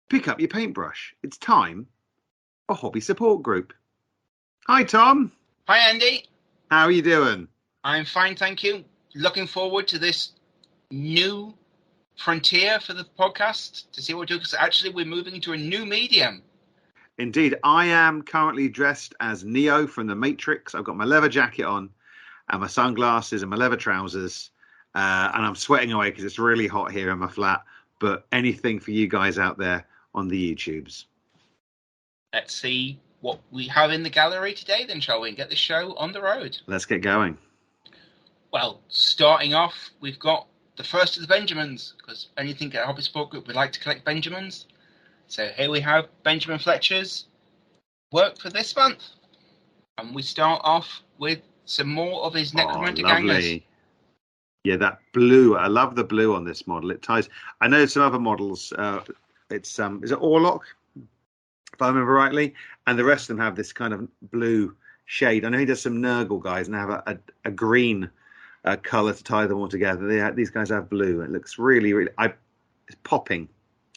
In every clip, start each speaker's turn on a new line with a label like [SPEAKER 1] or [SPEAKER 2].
[SPEAKER 1] pick up your paintbrush. It's time for Hobby Support Group. Hi, Tom.
[SPEAKER 2] Hi, Andy.
[SPEAKER 1] How are you doing?
[SPEAKER 2] I'm fine, thank you. Looking forward to this new frontier for the podcast to see what we do, because actually we're moving into a new medium.
[SPEAKER 1] Indeed, I am currently dressed as Neo from The Matrix. I've got my leather jacket on and my sunglasses and my leather trousers, and I'm sweating away because it's really hot here in my flat. But anything for you guys out there on the YouTubes.
[SPEAKER 2] Let's see what we have in the gallery today then, shall we? And get the show on the road.
[SPEAKER 1] Let's get going.
[SPEAKER 2] Well, starting off, we've got the first of the Benjamins, because anything at Hobby Support Group, we like to collect Benjamins. So here we have Benjamin Fletcher's work for this month. And we start off with some more of his Necromunda gangers.
[SPEAKER 1] Yeah, that blue. I love the blue on this model. It ties. I know some other models. It's is it Orlok, if I remember rightly, and the rest of them have this kind of blue shade. I know he does some Nurgle guys and have a green color to tie them all together. These guys have blue. It looks really, really. It's popping,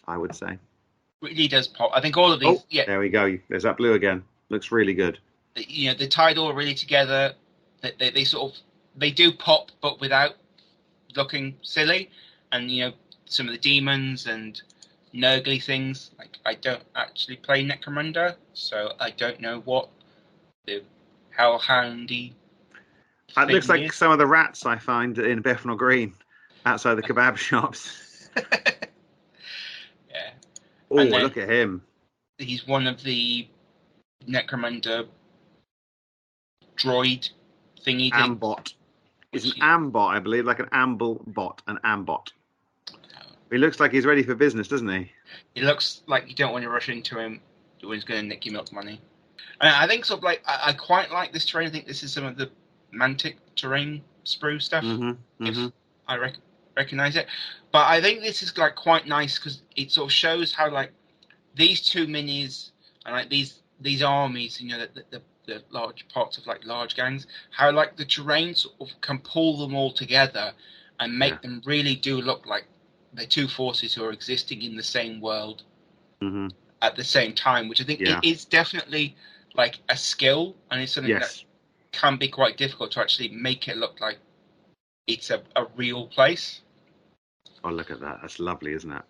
[SPEAKER 1] I would say.
[SPEAKER 2] Really does pop. I think all of these.
[SPEAKER 1] Oh, yeah. There we go. There's that blue again. Looks really good.
[SPEAKER 2] You know, they're tied all really together. They sort of do pop, but without looking silly. And you know, some of the demons and Nurgly things. Like, I don't actually play Necromunda, so I don't know what the Hellhoundy.
[SPEAKER 1] That looks like some of the rats I find in Bethnal Green outside the kebab shops.
[SPEAKER 2] Yeah.
[SPEAKER 1] Oh, look at him.
[SPEAKER 2] He's one of the Necromunda droid thingy.
[SPEAKER 1] Ambot. It's an Ambot, I believe, like an Amble bot, an Ambot. He looks like he's ready for business, doesn't he?
[SPEAKER 2] He looks like you don't want to rush into him when he's going to nick your milk money. And I think sort of like I quite like this terrain. I think this is some of the Mantic terrain sprue stuff. If I recognize it, but I think this is like quite nice because it sort of shows how like these two minis and like these armies, you know, the large parts of like large gangs, how like the terrain sort of can pull them all together and make them really do look like the two forces who are existing in the same world at the same time, which I think it is definitely like a skill, and it's something that can be quite difficult to actually make it look like it's a real place.
[SPEAKER 1] Oh, look at that. That's lovely, isn't it?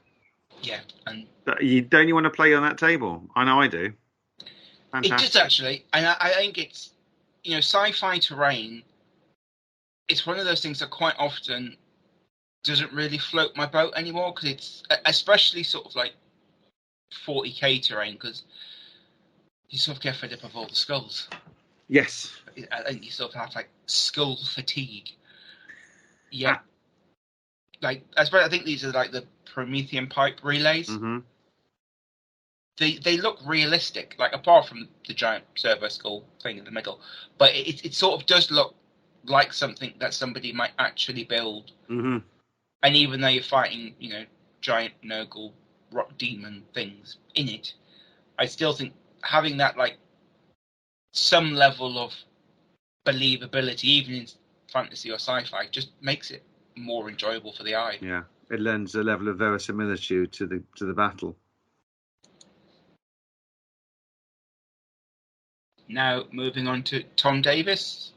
[SPEAKER 2] Yeah. And
[SPEAKER 1] don't you want to play on that table? I know I do. Fantastic.
[SPEAKER 2] It does actually. And I think it's, you know, sci-fi terrain, it's one of those things that quite often doesn't really float my boat anymore, because it's, especially sort of like 40k terrain, because you sort of get fed up of all the skulls.
[SPEAKER 1] Yes.
[SPEAKER 2] I think you sort of have like skull fatigue. Yeah. Like, I think these are like the Promethean pipe relays. They look realistic, like apart from the giant servo skull thing in the middle, but it sort of does look like something that somebody might actually build. And even though you're fighting, you know, giant Nurgle rock demon things in it, I still think having that like some level of believability, even in fantasy or sci-fi, just makes it more enjoyable for the eye.
[SPEAKER 1] Yeah, it lends a level of verisimilitude to the battle.
[SPEAKER 2] Now moving on to Tom Davis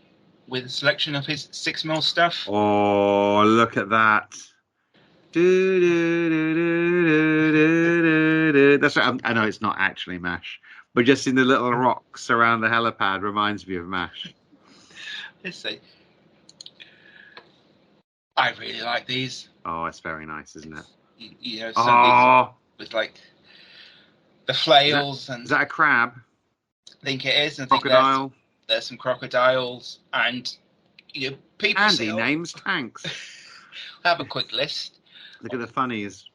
[SPEAKER 2] with a selection of his 6mm stuff.
[SPEAKER 1] Oh, look at that! That's right. I know it's not actually MASH, but just in the little rocks around the helipad reminds me of MASH.
[SPEAKER 2] Let's see. I really like these.
[SPEAKER 1] Oh, it's very nice, isn't it?
[SPEAKER 2] You know, some with like the flails
[SPEAKER 1] is that a crab?
[SPEAKER 2] I think it is. And
[SPEAKER 1] crocodile.
[SPEAKER 2] There's some crocodiles, and you know, people.
[SPEAKER 1] Andy names tanks.
[SPEAKER 2] Have a quick list.
[SPEAKER 1] Look at the funnies.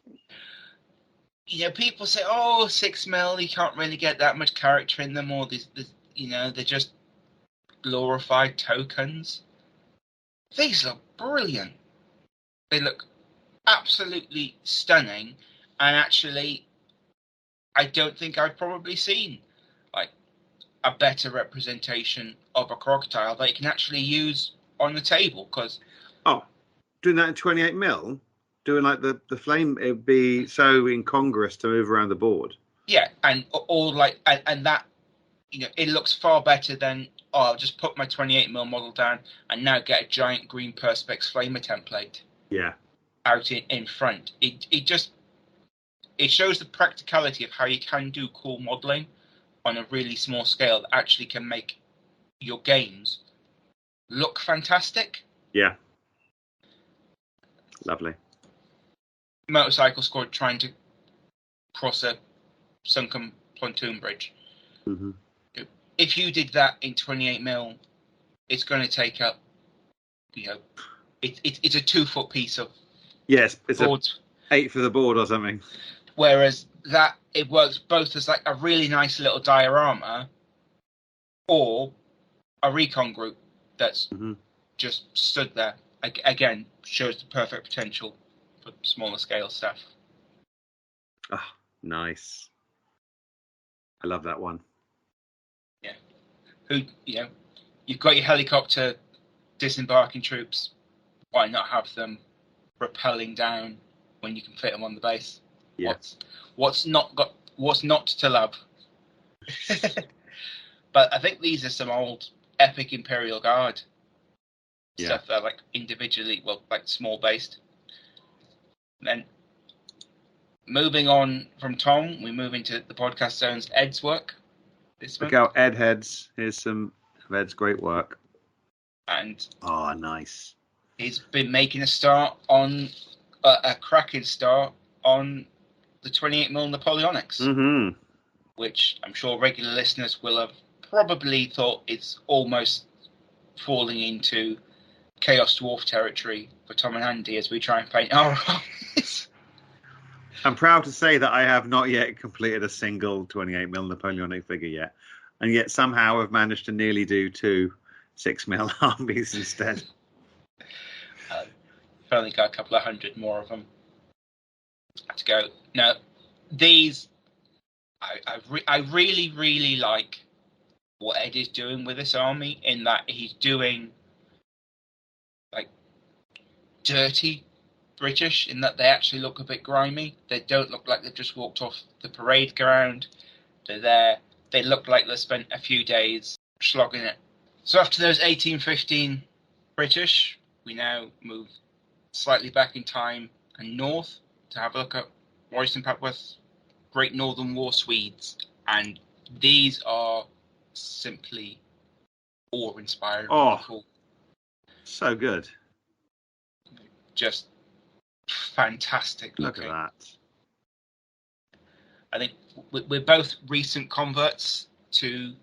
[SPEAKER 2] You know, people say, "Oh, 6mm, you can't really get that much character in them," or this, you know, they're just glorified tokens. These look brilliant. They look absolutely stunning, and actually, I don't think I've probably seen like a better representation of a crocodile that you can actually use on the table. Because
[SPEAKER 1] doing that in 28mm, doing like the flame, it'd be so incongruous to move around the board.
[SPEAKER 2] Yeah, and all like and that, it looks far better than, I'll just put my 28mm model down and now get a giant green Perspex Flamer template.
[SPEAKER 1] Yeah.
[SPEAKER 2] Out in front. It shows the practicality of how you can do cool modeling on a really small scale that actually can make your games look fantastic.
[SPEAKER 1] Yeah. Lovely.
[SPEAKER 2] Motorcycle Squad trying to cross a sunken pontoon bridge.
[SPEAKER 1] Mm-hmm.
[SPEAKER 2] If you did that in 28mm, it's going to take up, it's a 2-foot piece of
[SPEAKER 1] yes, it's
[SPEAKER 2] boards.
[SPEAKER 1] 8 for the board or something.
[SPEAKER 2] Whereas that, it works both as like a really nice little diorama or a recon group that's just stood there. Again, shows the perfect potential for smaller scale stuff.
[SPEAKER 1] Oh, nice. I love that one.
[SPEAKER 2] Yeah. You've got your helicopter disembarking troops. Why not have them rappelling down when you can fit them on the base?
[SPEAKER 1] Yeah.
[SPEAKER 2] What's not to love? But I think these are some old epic Imperial Guard stuff that are like individually, like small based. And then moving on from Tom, we move into the podcast zone's Ed's work.
[SPEAKER 1] Look out, Ed Heads. Here's some of Ed's great work.
[SPEAKER 2] And
[SPEAKER 1] nice.
[SPEAKER 2] He's been making a start on a cracking start on the 28mm Napoleonics, which I'm sure regular listeners will have probably thought it's almost falling into Chaos Dwarf territory for Tom and Andy as we try and paint our armies.
[SPEAKER 1] I'm proud to say that I have not yet completed a single 28mm Napoleonic figure yet, and yet somehow I've managed to nearly do 2 6mm armies instead.
[SPEAKER 2] I've only got a couple of hundred more of them to go. Now, these, I really, really like what Ed is doing with this army, in that he's doing like dirty British, in that they actually look a bit grimy. They don't look like they've just walked off the parade ground. They're there. They look like they spent a few days slogging it. So after those 1815 British, we now move slightly back in time and north to have a look at Royston Papworth's Great Northern War Swedes. And these are simply awe-inspiring.
[SPEAKER 1] Oh, cool. So good.
[SPEAKER 2] Just fantastic looking.
[SPEAKER 1] Look at that.
[SPEAKER 2] I think we're both recent converts to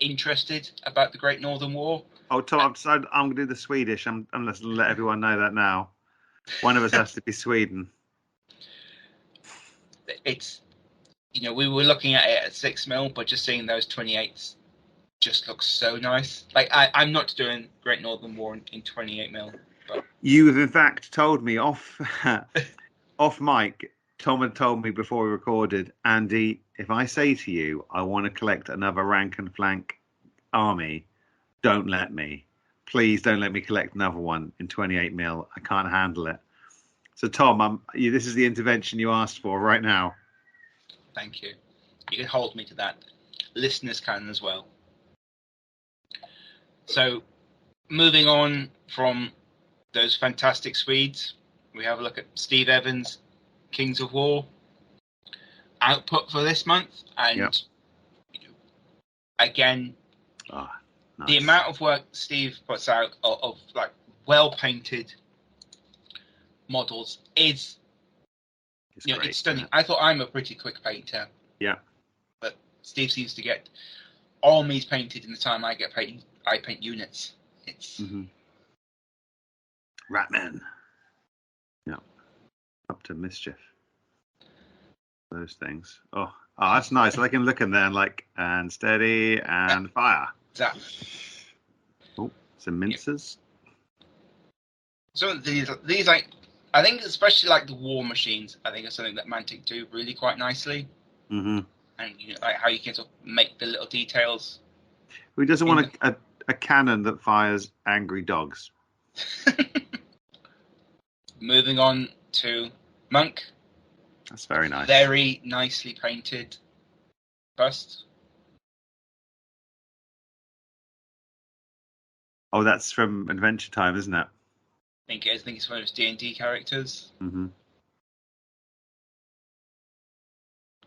[SPEAKER 2] interested about the Great Northern War.
[SPEAKER 1] Oh, Tom, I've decided I'm going to do the Swedish. I'm going to let everyone know that now. One of us has to be Sweden.
[SPEAKER 2] It's, we were looking at it at 6mm, but just seeing those 28s just looks so nice. Like, I'm not doing Great Northern War in 28mm. But
[SPEAKER 1] you have in fact told me off mic. Tom had told me before we recorded, Andy, if I say to you, I want to collect another rank and flank army, don't let me. Please don't let me collect another one in 28mm. I can't handle it. So, Tom, this is the intervention you asked for right now.
[SPEAKER 2] Thank you. You can hold me to that. Listeners can as well. So, moving on from those fantastic Swedes, we have a look at Steve Evans' Kings of War output for this month. And again, nice. The amount of work Steve puts out of like well-painted models is, great, it's stunning. I thought I'm a pretty quick painter.
[SPEAKER 1] Yeah.
[SPEAKER 2] But Steve seems to get armies painted in the time I paint units. It's
[SPEAKER 1] Ratman. Yeah. Up to mischief. Those things. Oh, that's nice. I can look in there and steady and fire.
[SPEAKER 2] Exactly.
[SPEAKER 1] Oh, some mincers.
[SPEAKER 2] So these I think especially like the war machines, I think is something that Mantic do really quite nicely.
[SPEAKER 1] Mm-hmm.
[SPEAKER 2] And like how you can sort of make the little details.
[SPEAKER 1] Who doesn't want a cannon that fires angry dogs?
[SPEAKER 2] moving on to Monk.
[SPEAKER 1] That's very nice.
[SPEAKER 2] Very nicely painted bust.
[SPEAKER 1] Oh, that's from Adventure Time, isn't it?
[SPEAKER 2] I think it is. I think it's one of his D&D characters.
[SPEAKER 1] Mm-hmm.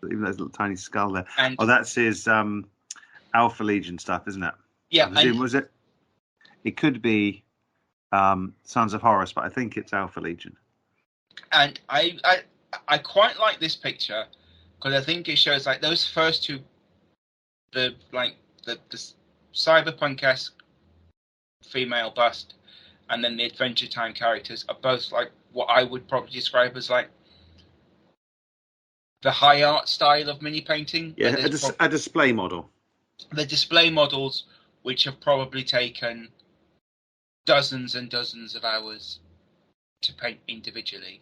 [SPEAKER 1] Even those little tiny skull there.
[SPEAKER 2] And,
[SPEAKER 1] that's his Alpha Legion stuff, isn't it?
[SPEAKER 2] Yeah.
[SPEAKER 1] I presume, was it? It could be Sons of Horus, but I think it's Alpha Legion.
[SPEAKER 2] And I quite like this picture because I think it shows like those first two, the cyberpunk-esque female bust, and then the Adventure Time characters are both like what I would probably describe as like the high art style of mini painting.
[SPEAKER 1] Yeah, a display model.
[SPEAKER 2] The display models, which have probably taken dozens and dozens of hours to paint individually.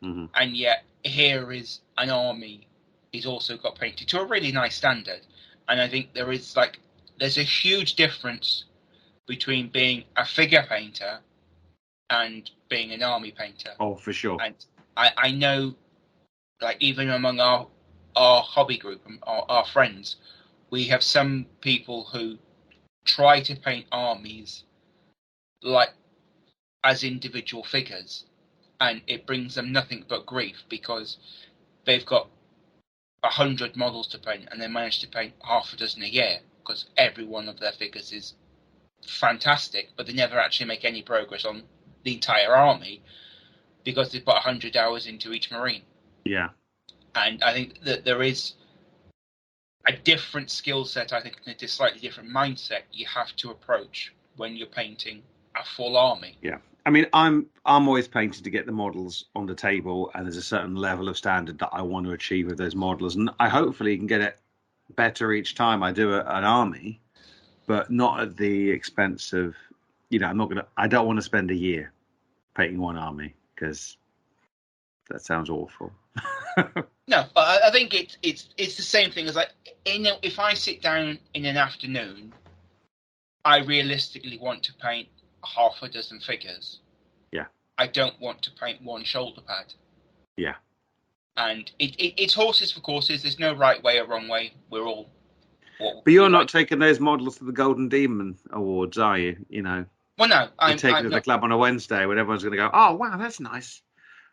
[SPEAKER 1] Mm-hmm.
[SPEAKER 2] And yet here is an army he's also got painted to a really nice standard. And I think there's a huge difference between being a figure painter and being an army painter.
[SPEAKER 1] Oh, for sure.
[SPEAKER 2] And I know, like, even among our hobby group and our friends, we have some people who try to paint armies like as individual figures, and it brings them nothing but grief because they've got 100 models to paint and they manage to paint half a dozen a year because every one of their figures is fantastic, but they never actually make any progress on the entire army because they've put 100 hours into each Marine.
[SPEAKER 1] Yeah.
[SPEAKER 2] And I think that there is a different skill set, I think, and a slightly different mindset you have to approach when you're painting a full army.
[SPEAKER 1] Yeah. I mean, I'm always painting to get the models on the table, and there's a certain level of standard that I want to achieve with those models, and I hopefully can get it better each time I do an army, but not at the expense of, I don't want to spend a year painting one army because that sounds awful.
[SPEAKER 2] No, but I think it's the same thing as like, if I sit down in an afternoon, I realistically want to paint half a dozen figures.
[SPEAKER 1] Yeah.
[SPEAKER 2] I don't want to paint one shoulder pad.
[SPEAKER 1] Yeah.
[SPEAKER 2] And it's horses for courses. There's no right way or wrong way. We're all.
[SPEAKER 1] But you're not taking those models to the Golden Demon Awards, are you?
[SPEAKER 2] Well, no.
[SPEAKER 1] I'm taking to the club on a Wednesday when everyone's going to go, oh, wow, that's nice.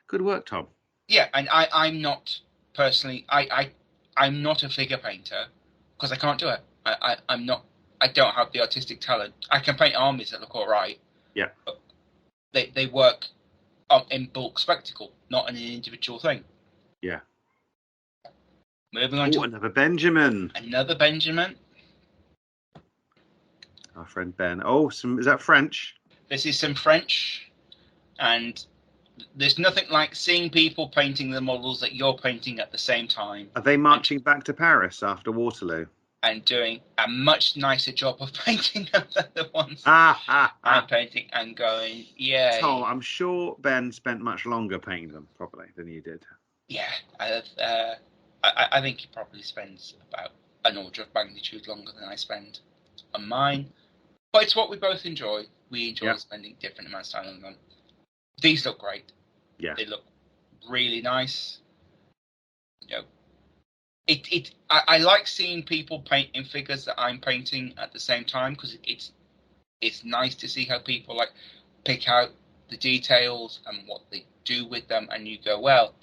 [SPEAKER 1] Good work, Tom.
[SPEAKER 2] Yeah, and I'm not personally. I'm not a figure painter because I can't do it. I'm not. I don't have the artistic talent. I can paint armies that look all right.
[SPEAKER 1] Yeah.
[SPEAKER 2] But they work in bulk spectacle, not in an individual thing.
[SPEAKER 1] Yeah.
[SPEAKER 2] Moving on to
[SPEAKER 1] another Benjamin.
[SPEAKER 2] Another Benjamin.
[SPEAKER 1] Our friend Ben. Oh, is that French?
[SPEAKER 2] This is some French, and there's nothing like seeing people painting the models that you're painting at the same time.
[SPEAKER 1] Are they marching back to Paris after Waterloo?
[SPEAKER 2] And doing a much nicer job of painting them than the ones I'm painting and going, yeah.
[SPEAKER 1] Tom, I'm sure Ben spent much longer painting them probably than you did.
[SPEAKER 2] Yeah, I think he probably spends about an order of magnitude longer than I spend on mine. But it's what we both enjoy. We enjoy spending different amounts of time on them. These look great.
[SPEAKER 1] Yeah.
[SPEAKER 2] They look really nice. I like seeing people painting figures that I'm painting at the same time because it's nice to see how people like pick out the details and what they do with them, and you go, well,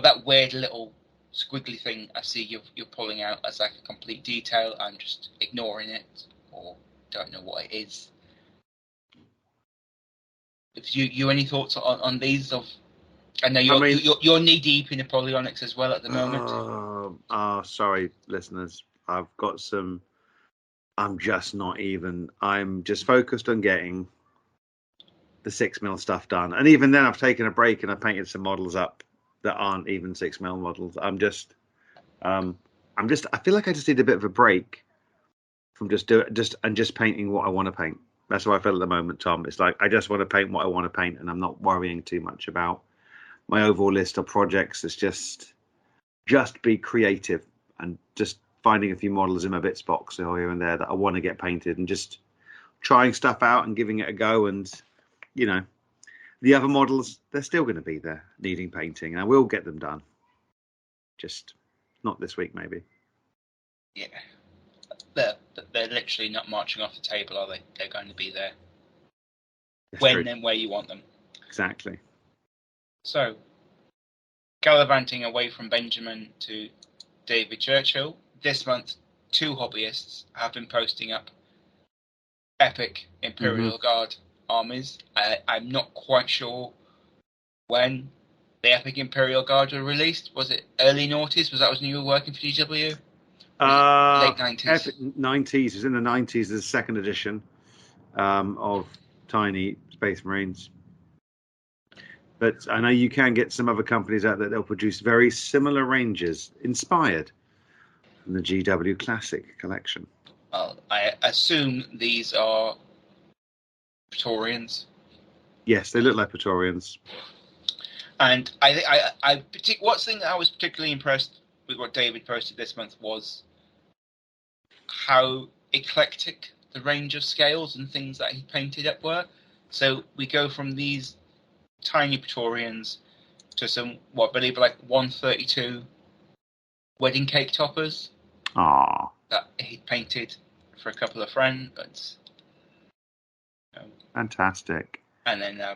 [SPEAKER 2] that weird little squiggly thing I see you're pulling out as like a complete detail, I'm just ignoring it or don't know what it is. If you any thoughts on these? I know you're knee deep in Napoleonics as well at the moment.
[SPEAKER 1] Sorry, listeners. I've got some. I'm just focused on getting the 6mm stuff done, and even then, I've taken a break and I painted some models up that aren't even 6mm models. I feel like I just need a bit of a break from just painting what I want to paint. That's how I feel at the moment, Tom. It's like I just want to paint what I want to paint, and I'm not worrying too much about my overall list of projects. It's just be creative and just finding a few models in my bits box here and there that I want to get painted and just trying stuff out and giving it a go. And The other models, they're still going to be there needing painting, and I will get them done. Just not this week, maybe.
[SPEAKER 2] Yeah. They're literally not marching off the table, are they? They're going to be there.
[SPEAKER 1] That's
[SPEAKER 2] when
[SPEAKER 1] true.
[SPEAKER 2] and where you want them.
[SPEAKER 1] Exactly.
[SPEAKER 2] So, gallivanting away from Benjamin to David Churchill, this month, 2 hobbyists have been posting up epic Imperial Guard armies. I'm not quite sure when the epic Imperial Guard were released. Was it early noughties? Was that when you were working for GW? Late 90s?
[SPEAKER 1] 90s. It was in the 90s. There's a second edition of Tiny Space Marines. But I know you can get some other companies out there that'll produce very similar ranges, inspired from the GW Classic collection.
[SPEAKER 2] I assume these are Praetorians.
[SPEAKER 1] Yes, they look like Praetorians.
[SPEAKER 2] And what's the thing that I was particularly impressed with what David posted this month was how eclectic the range of scales and things that he painted up were. So we go from these tiny Praetorians to some, what I believe, like 132 wedding cake toppers.
[SPEAKER 1] Aww.
[SPEAKER 2] That he painted for a couple of friends.
[SPEAKER 1] Fantastic.
[SPEAKER 2] And then I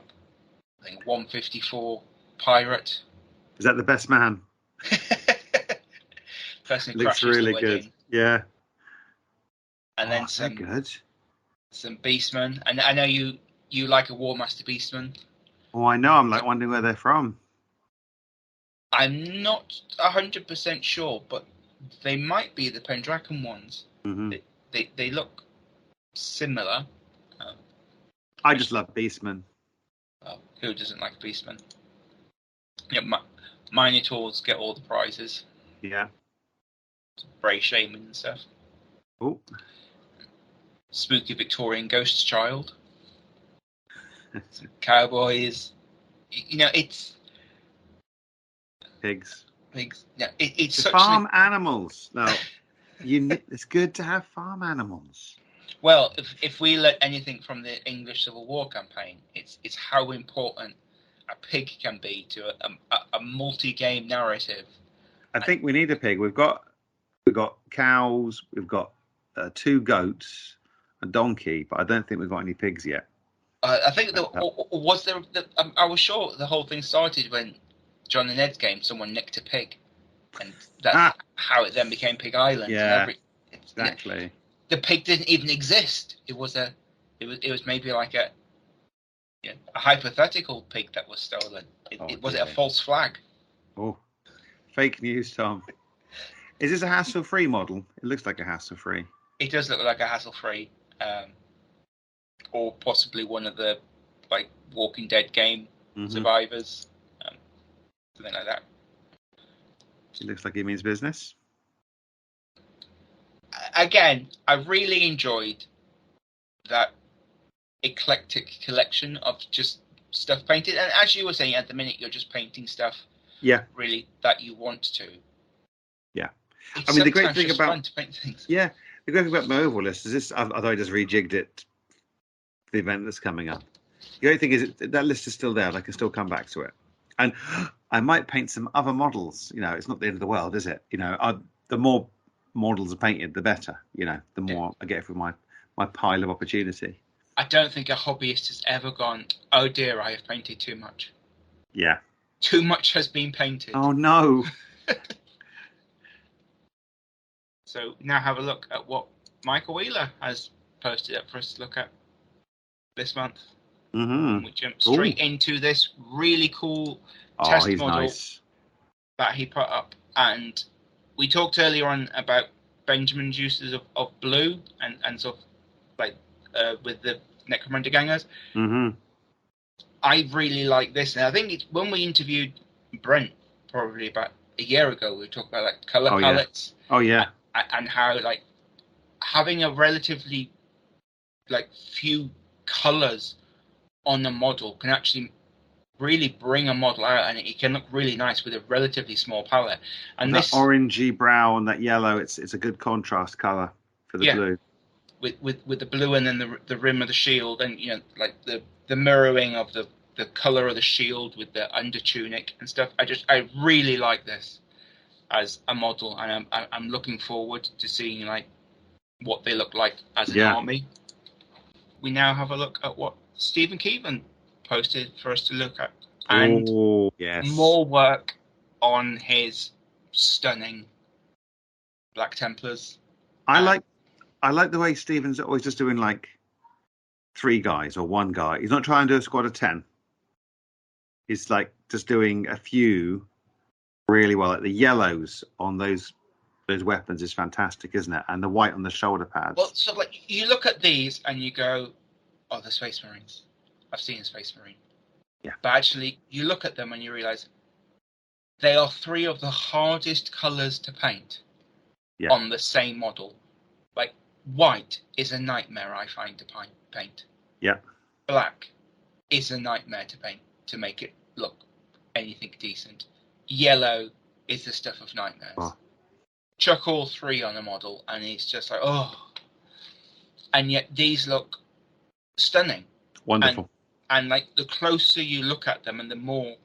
[SPEAKER 2] think 154 pirate.
[SPEAKER 1] Is that the best man?
[SPEAKER 2] Person
[SPEAKER 1] looks really good. Yeah.
[SPEAKER 2] And then some beastmen. And I know you like a War Master beastman.
[SPEAKER 1] Oh, I know. I'm like wondering where they're from.
[SPEAKER 2] I'm not 100% sure, but they might be the Pendragon ones.
[SPEAKER 1] Mm-hmm.
[SPEAKER 2] They look similar.
[SPEAKER 1] I just love beastmen.
[SPEAKER 2] Well, who doesn't like beastmen? Yeah, Minotaurs get all the prizes.
[SPEAKER 1] Yeah.
[SPEAKER 2] Bray Shaman and stuff.
[SPEAKER 1] Oh.
[SPEAKER 2] Spooky Victorian Ghost Child. Cowboys. It's
[SPEAKER 1] pigs.
[SPEAKER 2] Yeah, it's such
[SPEAKER 1] farm animals. No, it's good to have farm animals.
[SPEAKER 2] Well, if we learn anything from the English Civil War campaign, it's how important a pig can be to a multi-game narrative.
[SPEAKER 1] I think we need a pig. We've got cows. We've got 2 goats, a donkey, but I don't think we've got any pigs yet.
[SPEAKER 2] I think I was sure the whole thing started when John and Ed's game, someone nicked a pig, and that's how it then became Pig Island.
[SPEAKER 1] Yeah, exactly.
[SPEAKER 2] The pig didn't even exist. It was maybe like a hypothetical pig that was stolen. Was it a false flag?
[SPEAKER 1] Oh, fake news, Tom. Is this a hassle-free model? It looks like a hassle-free.
[SPEAKER 2] It does look like a hassle-free, or possibly one of the like Walking Dead game survivors, something like that.
[SPEAKER 1] It looks like he means business.
[SPEAKER 2] Again, I really enjoyed that eclectic collection of just stuff painted. And as you were saying, at the minute, you're just painting stuff.
[SPEAKER 1] Yeah.
[SPEAKER 2] Really, that you want to.
[SPEAKER 1] Yeah.
[SPEAKER 2] It's
[SPEAKER 1] the great thing about
[SPEAKER 2] fun to paint things.
[SPEAKER 1] Yeah, the great thing about my overall list is this. Although I just rejigged it, the event that's coming up. The great thing is that list is still there. I can still come back to it, and I might paint some other models. It's not the end of the world, is it? The more models are painted, the better. The more I get from my pile of opportunity.
[SPEAKER 2] I don't think a hobbyist has ever gone, oh dear, I have painted too much.
[SPEAKER 1] Yeah.
[SPEAKER 2] Too much has been painted.
[SPEAKER 1] Oh no.
[SPEAKER 2] So now have a look at what Michael Wheeler has posted up for us to look at this month.
[SPEAKER 1] Mm-hmm.
[SPEAKER 2] We jump straight into this really cool test model that he put up. And we talked earlier on about Benjamin's uses of blue and sort of like with the Necromunda Gangers.
[SPEAKER 1] Mm-hmm.
[SPEAKER 2] I really like this. And I think when we interviewed Brent, probably about a year ago, we talked about like color palettes.
[SPEAKER 1] Oh, yeah.
[SPEAKER 2] And how like having a relatively like few colors on the model can actually really bring a model out, and it can look really nice with a relatively small palette. And
[SPEAKER 1] that orangey brown, that yellow, it's a good contrast color for the blue. With
[SPEAKER 2] the blue and then the rim of the shield, and like the mirroring of the the color of the shield with the under tunic and stuff. I really like this as a model, and I'm looking forward to seeing like what they look like as an army. We now have a look at what Stephen Keevan posted for us to look at, and more work on his stunning Black Templars.
[SPEAKER 1] I like the way Stephen's always just doing like 3 guys or 1 guy. He's not trying to do a squad of 10. He's like just doing a few really well. Like the yellows on those weapons is fantastic, isn't it? And the white on the shoulder pads.
[SPEAKER 2] Well, so like you look at these and you go, "Oh, the Space Marines. I've seen a Space Marine."
[SPEAKER 1] Yeah.
[SPEAKER 2] But actually, you look at them and you realise they are 3 of the hardest colours to paint on the same model. Like white is a nightmare, I find, to paint.
[SPEAKER 1] Yeah.
[SPEAKER 2] Black is a nightmare to paint to make it look anything decent. Yellow is the stuff of nightmares. Oh. Chuck all 3 on a model and it's just like, oh. And yet these look stunning.
[SPEAKER 1] Wonderful.
[SPEAKER 2] And like the closer you look at them and the more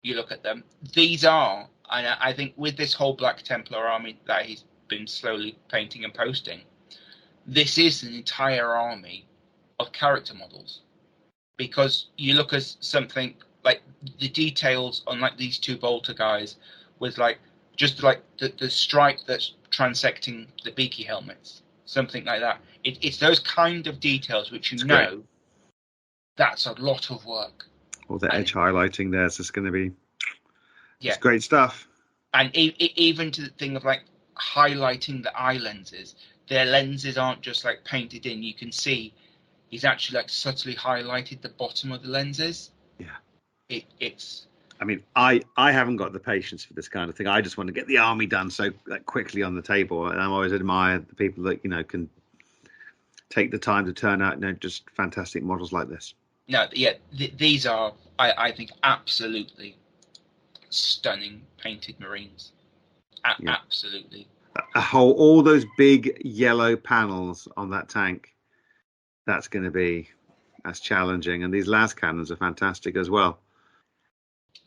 [SPEAKER 2] you look at them, these are, and I think with this whole Black Templar army that he's been slowly painting and posting, this is an entire army of character models. Because you look at something like the details on like these 2 bolter guys with like just like the stripe that's transecting the beaky helmets, something like that. It's those kind of details which great. That's a lot of work.
[SPEAKER 1] All the edge highlighting there's just going to be it's great stuff.
[SPEAKER 2] And even to the thing of like highlighting the eye lenses, their lenses aren't just like painted in. You can see he's actually like subtly highlighted the bottom of the lenses.
[SPEAKER 1] Yeah.
[SPEAKER 2] It's.
[SPEAKER 1] I mean, I haven't got the patience for this kind of thing. I just want to get the army done so like, quickly on the table. And I always admire the people that, can take the time to turn out, just fantastic models like this.
[SPEAKER 2] No, these are, I think, absolutely stunning painted Marines. Absolutely.
[SPEAKER 1] All those big yellow panels on that tank, that's challenging. And these las cannons are fantastic as well.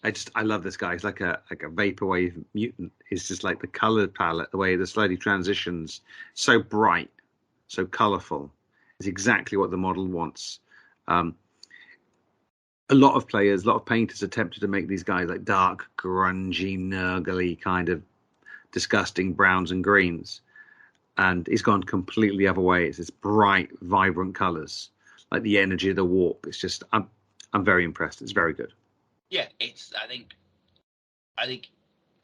[SPEAKER 1] I love this guy. He's like a vaporwave mutant. It's just like the color palette, the way the slowly transitions, so bright, so colorful. It's exactly what the model wants. A lot of painters attempted to make these guys like dark, grungy, nurgly kind of disgusting browns and greens, and he's gone completely other way. It's this bright, vibrant colors, like the energy of the warp. It's just I'm very impressed. It's very good.
[SPEAKER 2] Yeah, I think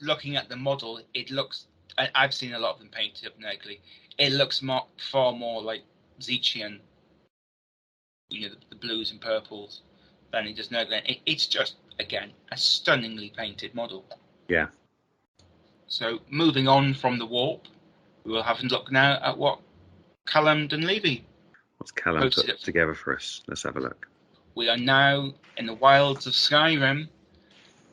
[SPEAKER 2] looking at the model, it looks. I've seen a lot of them painted up nurgly. It looks far more like Tzeentchian, the blues and purples, than it does nurgly. It's just again a stunningly painted model.
[SPEAKER 1] Yeah.
[SPEAKER 2] So moving on from the warp, we will have a look now at what Callum Dunleavy.
[SPEAKER 1] What's Callum put together for us? Let's have a look.
[SPEAKER 2] We are now in the wilds of Skyrim,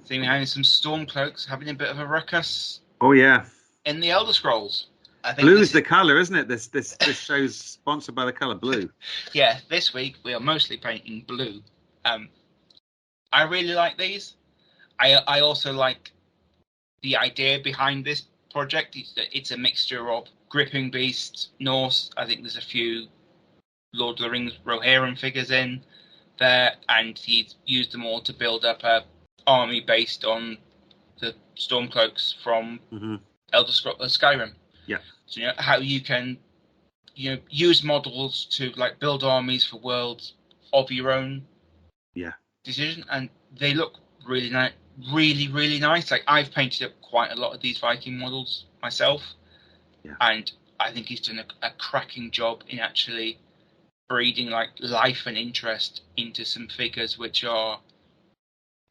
[SPEAKER 2] seeing behind some Stormcloaks having a bit of a ruckus.
[SPEAKER 1] Oh yeah.
[SPEAKER 2] In the Elder Scrolls. I think
[SPEAKER 1] Blue's the colour, isn't it? This show's sponsored by the colour blue.
[SPEAKER 2] Yeah, this week we are mostly painting blue. I really like these. I also like the idea behind this project. It's a mixture of Gripping Beasts, Norse. I think there's a few Lord of the Rings Rohirrim figures in there, and he's used them all to build up a army based on the Stormcloaks from Elder Scrolls Skyrim.
[SPEAKER 1] Yeah.
[SPEAKER 2] So how you can use models to like build armies for worlds of your own decision, and they look really nice, really nice. Like I've painted up quite a lot of these Viking models myself, and I think he's done a cracking job in actually breeding like life and interest into some figures which are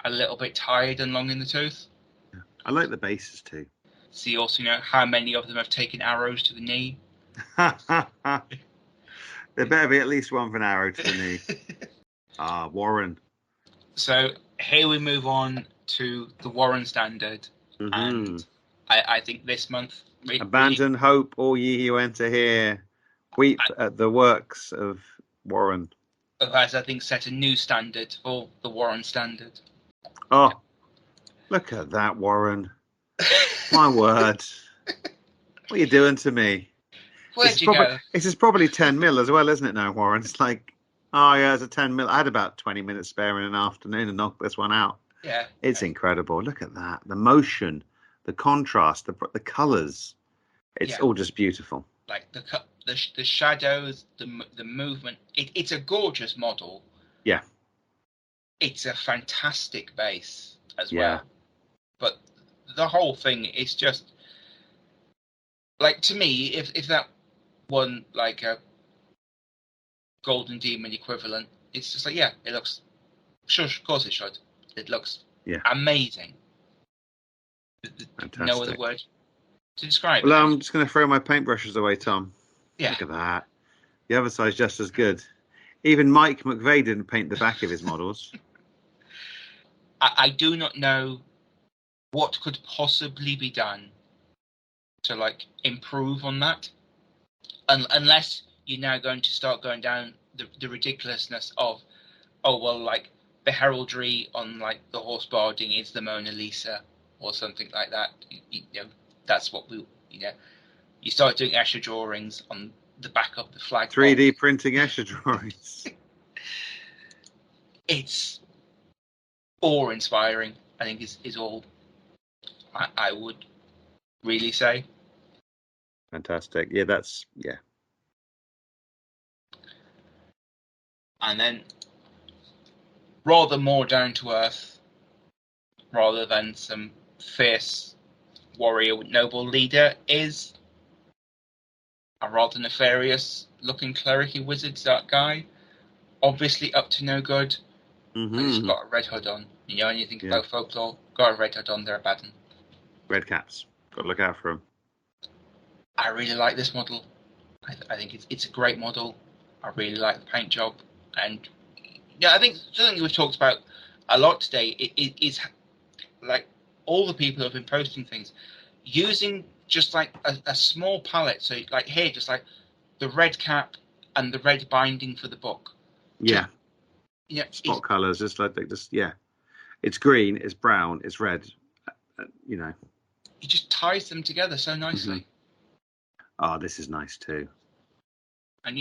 [SPEAKER 2] a little bit tired and long in the tooth.
[SPEAKER 1] Yeah. I like the bases too.
[SPEAKER 2] See also how many of them have taken arrows to the knee.
[SPEAKER 1] There better be at least one for an arrow to the knee. Warren.
[SPEAKER 2] So here we move on to the Warren standard, and I think this month.
[SPEAKER 1] Abandon hope, all ye who enter here. Weep at the works of Warren.
[SPEAKER 2] who has, I think, set a new standard for the Warren standard.
[SPEAKER 1] Oh, look at that, Warren. My word. What are you doing to me?
[SPEAKER 2] Where'd you go?
[SPEAKER 1] This is probably 10 mil as well, isn't it now, Warren? It's like, oh yeah, it's a 10 mil. I had about 20 minutes spare in an afternoon and knocked this one out.
[SPEAKER 2] Yeah.
[SPEAKER 1] It's incredible. Look at that. The motion, the contrast, the colours. It's all just beautiful.
[SPEAKER 2] Like the shadows, the movement. It's a gorgeous model.
[SPEAKER 1] Yeah.
[SPEAKER 2] It's a fantastic base as well. But the whole thing is just like, to me, if that won like a Golden Demon equivalent, it's just like, yeah, it looks, sure, of course it should. It looks amazing.
[SPEAKER 1] Fantastic.
[SPEAKER 2] No other word to describe
[SPEAKER 1] it.
[SPEAKER 2] I'm
[SPEAKER 1] just going to throw my paintbrushes away, Tom.
[SPEAKER 2] Yeah.
[SPEAKER 1] Look at that. The other side's just as good. Even Mike McVeigh didn't paint the back of his models.
[SPEAKER 2] I do not know what could possibly be done to like improve on that, unless you're now going to start going down the ridiculousness of, oh well, like the heraldry on like the horse barding is the Mona Lisa or something like that. You know, that's what we, you start doing Escher drawings on the back of the flag.
[SPEAKER 1] 3D printing Escher drawings.
[SPEAKER 2] It's awe-inspiring, I think is all I would really say.
[SPEAKER 1] Fantastic. Yeah,
[SPEAKER 2] And then, rather more down to earth, rather than some fierce warrior noble leader, is a rather nefarious looking clericy wizard, that guy. Obviously up to no good.
[SPEAKER 1] Mm-hmm.
[SPEAKER 2] But he's got a red hood on. And you think about folklore, got a red hood on, they're a bad one. Red
[SPEAKER 1] caps. Got to look out for them.
[SPEAKER 2] I really like this model. I think it's a great model. I really like the paint job. And I think something we've talked about a lot today is like all the people who have been posting things using just like a small palette. So like here, just like the red cap and the red binding for the book.
[SPEAKER 1] Yeah. Spot colours, just like it's green, it's brown, it's red.
[SPEAKER 2] He just ties them together so nicely.
[SPEAKER 1] Mm-hmm. Oh, this is nice too.
[SPEAKER 2] And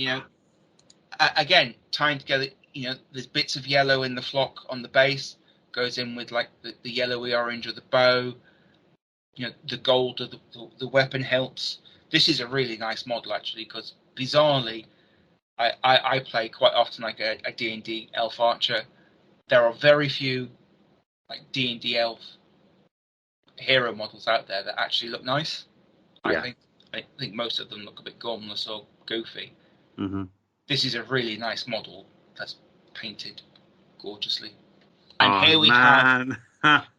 [SPEAKER 2] again, tying together, there's bits of yellow in the flock on the base, goes in with like the yellowy orange of the bow, the gold of the weapon hilts. This is a really nice model actually, because bizarrely, I play quite often like a D&D elf archer. There are very few like D&D elf hero models out there that actually look nice. I think most of them look a bit gormless or goofy.
[SPEAKER 1] Mm-hmm.
[SPEAKER 2] This is a really nice model that's painted gorgeously. And here we have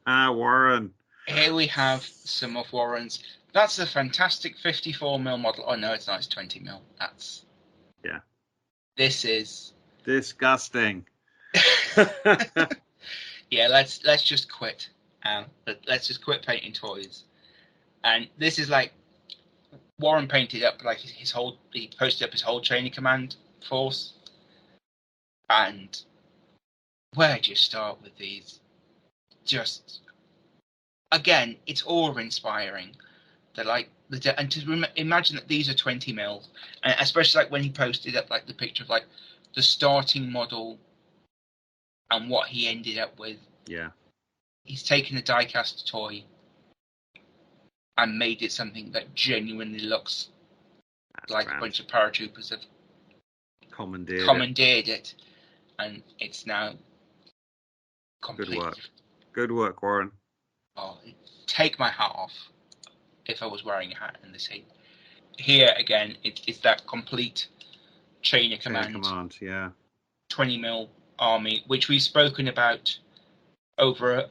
[SPEAKER 1] Warren.
[SPEAKER 2] Here we have some of Warren's. That's a fantastic 54mm model. Oh no, it's not. It's 20mm. That's This is
[SPEAKER 1] disgusting.
[SPEAKER 2] Yeah, let's just quit. Let's just quit painting toys. And this is like Warren painted up like he posted up his whole training command force. And where do you start with these? Just again, it's awe-inspiring. They're like and to imagine that these are 20mm, and especially like when he posted up like the picture of like the starting model and what he ended up with.
[SPEAKER 1] Yeah,
[SPEAKER 2] he's taken a die-cast toy and made it something that genuinely looks like a bunch of paratroopers have commandeered it, and it's now complete.
[SPEAKER 1] Good work, Warren.
[SPEAKER 2] Oh, take my hat off if I was wearing a hat in this heat. Here again, it's that complete chain of command. 20mm army, which we've spoken about over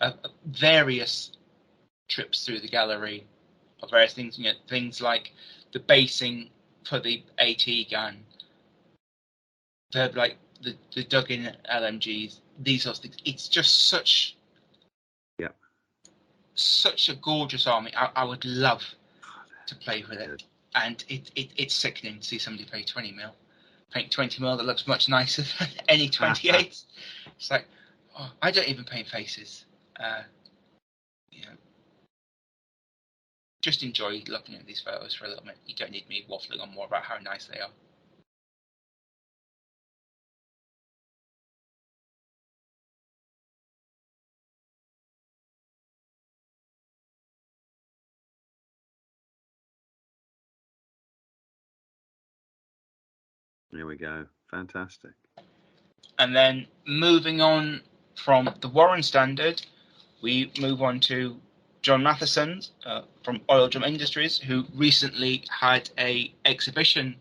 [SPEAKER 2] various trips through the gallery of various things. Things like the basing for the AT gun, the dug-in LMGs, these sorts of things. It's just such a gorgeous army. I would love to play with it, and it's sickening to see somebody pay 20mm. paint 20mm that looks much nicer than any 28. It's like, oh, I don't even paint faces. You know, just enjoy looking at these photos for a little bit. You don't need me waffling on more about how nice they are.
[SPEAKER 1] There we go. Fantastic.
[SPEAKER 2] And then moving on from the Warren Standard, we move on to John Matheson from Oil Drum Industries, who recently had a exhibition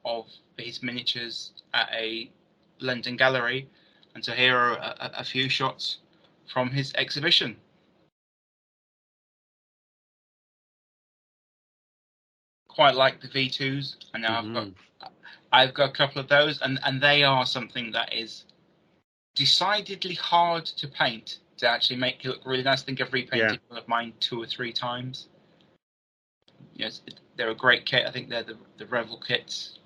[SPEAKER 2] of his miniatures at a London gallery. And so here are a few shots from his exhibition. Quite like the V2s, and now I've got a couple of those, and they are something that is decidedly hard to paint to actually make it look really nice. I think I've repainted one of mine 2 or 3 times. Yes, they're a great kit. I think they're the Revel kits.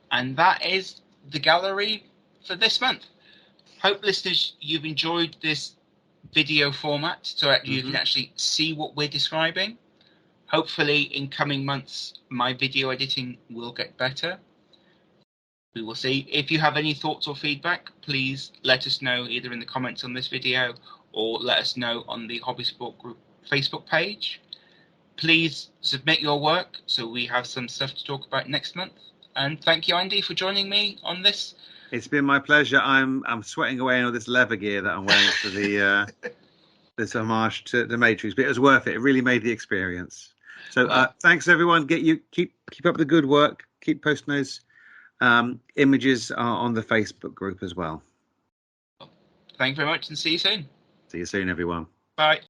[SPEAKER 2] And that is the gallery for this month. Hope, listeners, you've enjoyed this video format so that you can actually see what we're describing. Hopefully, in coming months, my video editing will get better. We will see. If you have any thoughts or feedback, please let us know either in the comments on this video or let us know on the Hobby Sport Group Facebook page. Please submit your work so we have some stuff to talk about next month. And thank you, Andy, for joining me on this.
[SPEAKER 1] It's been my pleasure. I'm sweating away in all this leather gear that I'm wearing for the this homage to the Matrix, but it was worth it. It really made the experience. So thanks everyone. Keep up the good work. Keep posting those images on the Facebook group as well.
[SPEAKER 2] Thank you very much, and see you soon.
[SPEAKER 1] See you soon, everyone.
[SPEAKER 2] Bye.